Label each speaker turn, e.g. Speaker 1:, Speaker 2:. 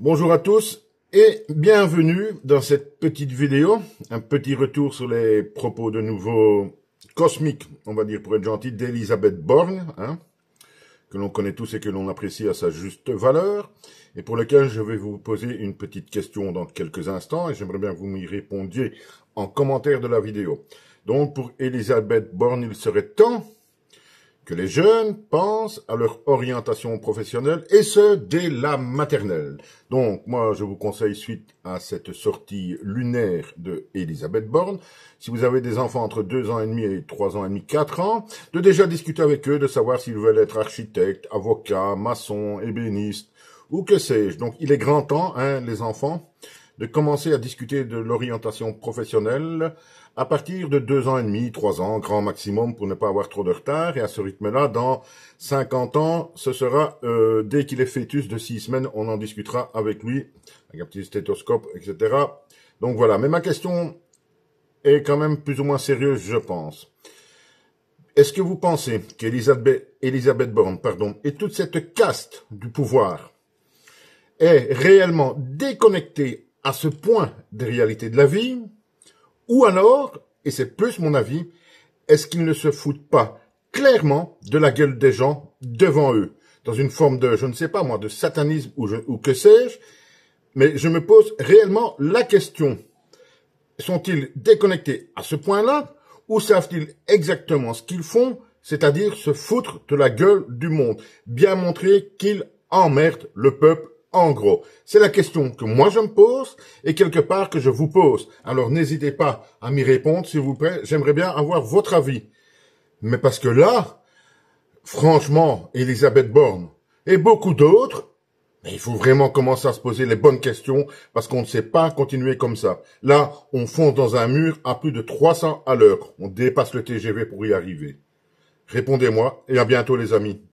Speaker 1: Bonjour à tous et bienvenue dans cette petite vidéo, un petit retour sur les propos de nouveau cosmiques, on va dire pour être gentil, d'Elisabeth Borne, que l'on connaît tous et que l'on apprécie à sa juste valeur, et pour lequel je vais vous poser une petite question dans quelques instants, et j'aimerais bien que vous m'y répondiez en commentaire de la vidéo. Donc pour Elisabeth Borne, il serait temps que les jeunes pensent à leur orientation professionnelle, et ce, dès la maternelle. Donc, moi, je vous conseille, suite à cette sortie lunaire de Elisabeth Borne, si vous avez des enfants entre 2 ans et demi et 3 ans et demi, 4 ans, de déjà discuter avec eux, de savoir s'ils veulent être architectes, avocats, maçons, ébénistes, ou que sais-je. Donc, il est grand temps, les enfants, de commencer à discuter de l'orientation professionnelle à partir de 2 ans et demi, 3 ans, grand maximum pour ne pas avoir trop de retard. Et à ce rythme-là, dans 50 ans, ce sera, dès qu'il est fœtus de 6 semaines, on en discutera avec lui, avec un petit stéthoscope, etc. Donc voilà, mais ma question est quand même plus ou moins sérieuse, je pense. Est-ce que vous pensez qu'Elisabeth Borne, et toute cette caste du pouvoir est réellement déconnectée à ce point des réalités de la vie? Ou alors, et c'est plus mon avis, est-ce qu'ils ne se foutent pas clairement de la gueule des gens devant eux, dans une forme de, je ne sais pas moi, de satanisme ou que sais-je, mais je me pose réellement la question. Sont-ils déconnectés à ce point-là, ou savent-ils exactement ce qu'ils font, c'est-à-dire se foutre de la gueule du monde, bien montrer qu'ils emmerdent le peuple en gros? C'est la question que moi je me pose et quelque part que je vous pose. Alors n'hésitez pas à m'y répondre, s'il vous plaît. J'aimerais bien avoir votre avis. Mais parce que là, franchement, Elisabeth Borne et beaucoup d'autres, il faut vraiment commencer à se poser les bonnes questions parce qu'on ne sait pas continuer comme ça. Là, on fonce dans un mur à plus de 300 à l'heure. On dépasse le TGV pour y arriver. Répondez-moi et à bientôt les amis.